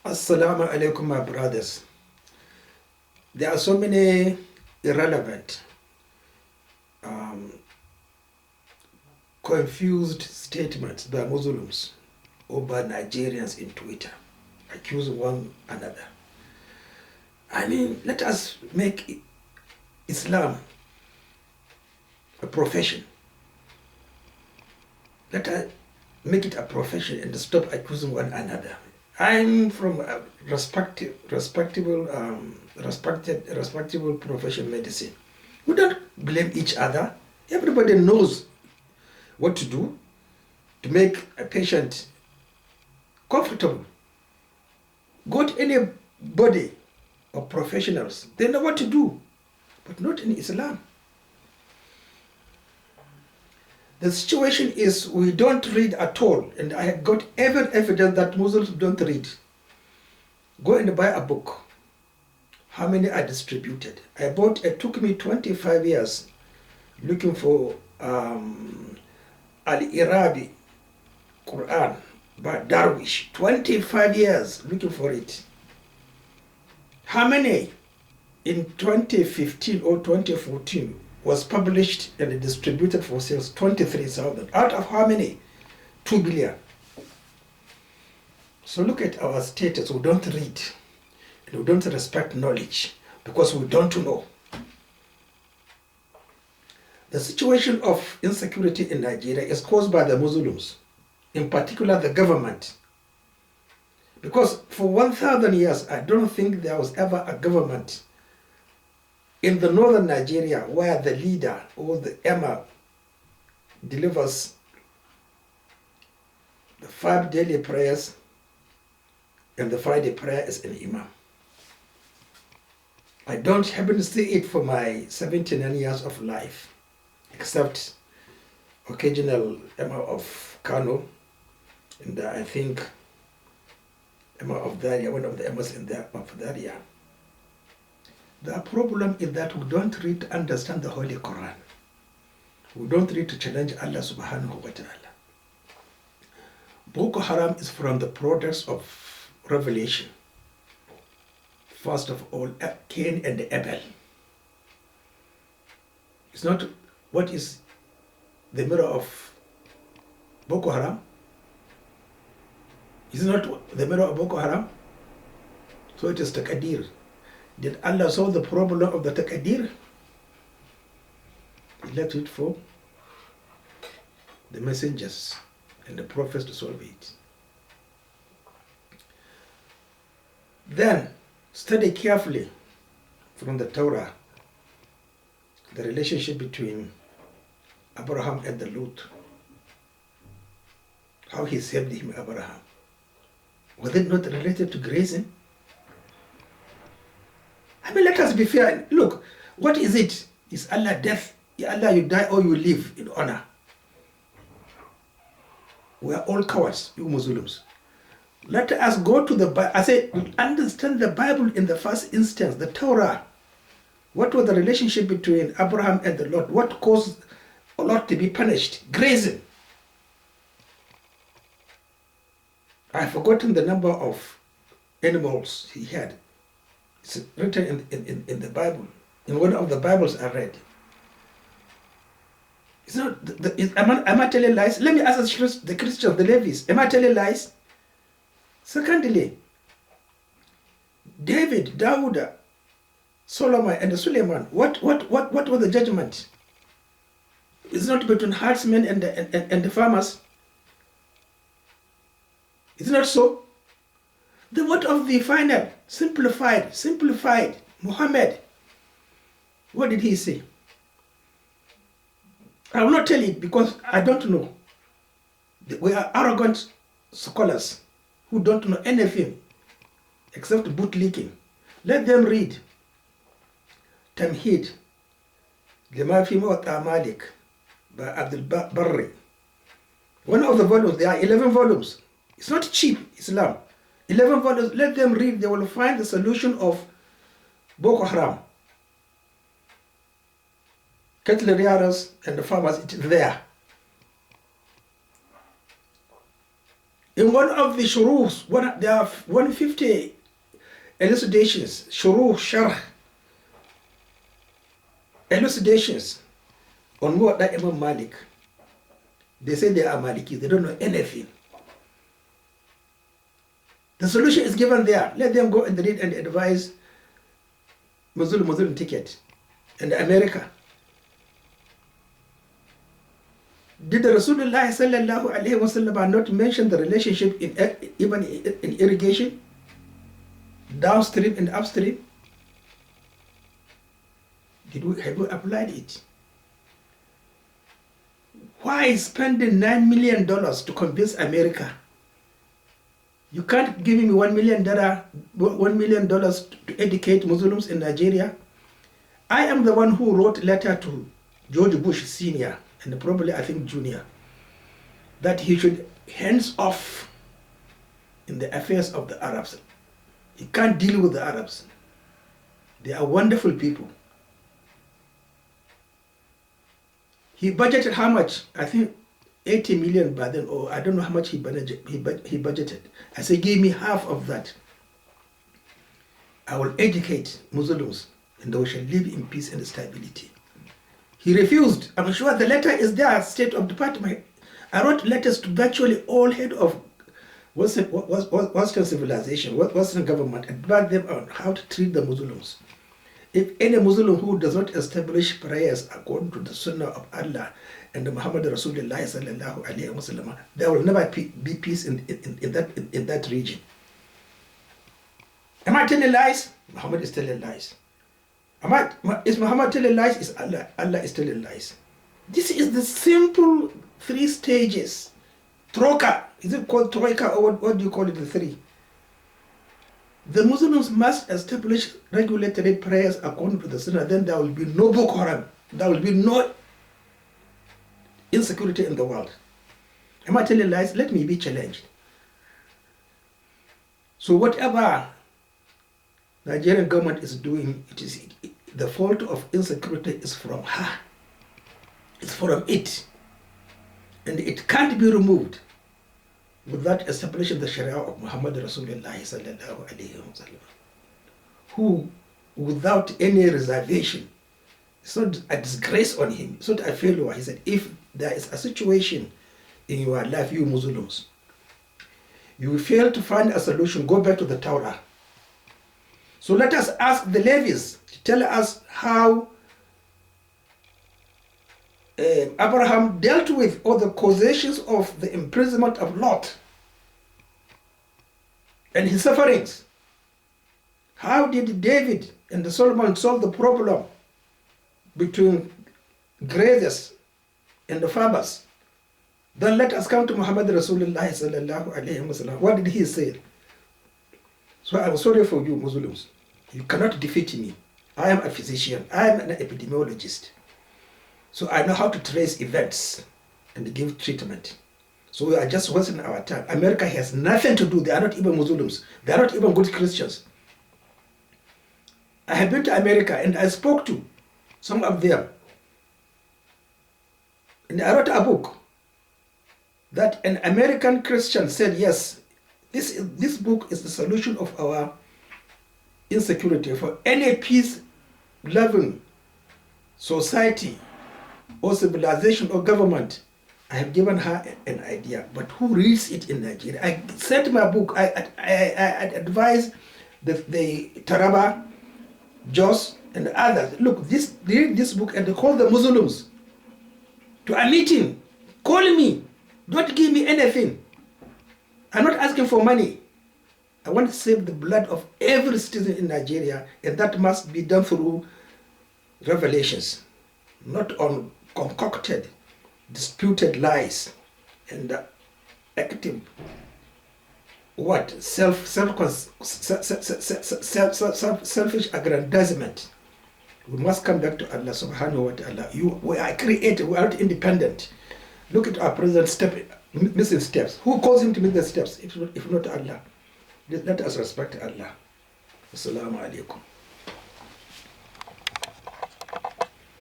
Assalamu alaikum, my brothers. There are so many irrelevant, um, confused statements by Muslims or by Nigerians in Twitter, accusing one another. I mean, let us make Islam a profession. Let us make it a profession and stop accusing one another. I'm from a respectable profession medicine. We don't blame each other. Everybody knows what to do to make a patient comfortable. Go to any body of professionals. They know what to do, but not in Islam. The situation is we don't read at all, and I have got every evidence that Muslims don't read. Go and buy a book. How many are distributed? It took me 25 years looking for Al-Irabi Quran by Darwish. 25 years looking for it. How many in 2015 or 2014 was published and distributed for sales? 23,000. Out of how many? 2 billion. So look at our status. We don't read and we don't respect knowledge because we don't know. The situation of insecurity in Nigeria is caused by the Muslims, in particular the government. Because for 1,000 years, I don't think there was ever a government in the northern Nigeria where the leader or the emir delivers the 5 daily prayers and the Friday prayer is an imam. I don't happen to see it for my 79 years of life, except occasional emir of Kano, and I think emir of Daria, one of the emirs of Daria. The problem is that we don't read to understand the Holy Quran. We don't read to challenge Allah subhanahu wa ta'ala. Boko Haram is from the products of revelation. First of all, Cain and Abel. It's not what is the mirror of Boko Haram. It's not the mirror of Boko Haram. So it is Taqadir. Did Allah solve the problem of the Taqadir? He left it for the messengers and the prophets to solve it. Then, study carefully from the Torah the relationship between Abraham and the Lut. How he saved him, Abraham. Was it not related to grazing? I mean, let us be fair. Look, what is it? Is Allah death? Allah, you die or you live in honor. We are all cowards, you Muslims. Let us go to the Bible. I say, understand the Bible in the first instance, the Torah. What was the relationship between Abraham and the Lord? What caused a Lot to be punished? Grazing. I've forgotten the number of animals he had. It's written in the Bible, in one of the Bibles I read. It's not. Am I telling lies? Let me ask the Christians, the Levites. Am I telling lies? Secondly, David, Dawood, Solomon, and Suleiman. What was the judgment? It's not between herdsmen and the farmers. Is it not so? The word of the final, simplified, Muhammad. What did he say? I will not tell it because I don't know. We are arrogant scholars who don't know anything except bootlicking. Let them read Tamhid, Lima fi Muwatta Malik by Abdul Barri. One of the volumes, there are 11 volumes. It's not cheap, Islam. 11 volumes, let them read, they will find the solution of Boko Haram. Cattle rearers and the farmers, it's there. In one of the shuruhs, there are 150 elucidations, shuruh, sharh, elucidations on what that Imam Malik. They say they are Maliki, they don't know anything. The solution is given there. Let them go and read and advise Muslim ticket and America. Did the Rasulullah sallallahu alayhi wasallam not mention the relationship even in irrigation, downstream and upstream? Have we applied it? Why spending $9 million to convince America? You can't give me $1 million to educate Muslims in Nigeria. I am the one who wrote a letter to George Bush Sr. and probably I think Jr. that he should hands off in the affairs of the Arabs. He can't deal with the Arabs. They are wonderful people. He budgeted how much? I think 80 million by then, or I don't know how much he budgeted. I said, give me half of that. I will educate Muslims and they shall live in peace and stability. He refused. I'm sure the letter is there, State of Department. I wrote letters to virtually all head of Western civilization, Western government, and advised them on how to treat the Muslims. If any Muslim who does not establish prayers according to the Sunnah of Allah and the Muhammad Rasulullah sallallahu alaihi wasallam, there will never be peace in that region. Am I telling lies? Muhammad is telling lies. Is Muhammad telling lies? Is Allah is telling lies. This is the simple 3 stages. Troika. Is it called troika or what do you call it, the 3? The Muslims must establish regulated prayers according to the Sunnah. Then there will be no Boko Haram. There will be no insecurity in the world. Am I telling lies? Let me be challenged. So whatever Nigerian government is doing, the fault of insecurity is from her. It's from it. And it can't be removed without establishing the Sharia of Muhammad Rasulullah sallallahu alayhi wa sallam, who, without any reservation, it's not a disgrace on him, it's not a failure. He said, if there is a situation in your life, you Muslims, you fail to find a solution, go back to the Torah. So let us ask the Levites to tell us how Abraham dealt with all the causations of the imprisonment of Lot and his sufferings. How did David and Solomon solve the problem between grazers and the farmers? Then let us come to Muhammad Rasulullah sallallahu alayhi wa sallam. What did he say? So I'm sorry for you Muslims. You cannot defeat me. I am a physician. I am an epidemiologist. So I know how to trace events and give treatment. So we are just wasting our time. America has nothing to do. They are not even Muslims. They are not even good Christians. I have been to America and I spoke to some of them. And I wrote a book that an American Christian said, yes, this book is the solution of our insecurity. For any peace-loving society or civilization or government, I have given her an idea. But who reads it in Nigeria? I sent my book. I advise the Taraba, Jos, and others. Look, read this book and call the Muslims to a meeting. Call me. Don't give me anything. I'm not asking for money. I want to save the blood of every citizen in Nigeria, and that must be done through revelations, not on concocted, disputed lies and active selfish aggrandizement. We must come back to Allah subhanahu wa ta'ala. We are created, we are not independent. Look at our president missing steps. Who calls him to miss the steps if not Allah? Let us respect Allah. Assalamu alaikum.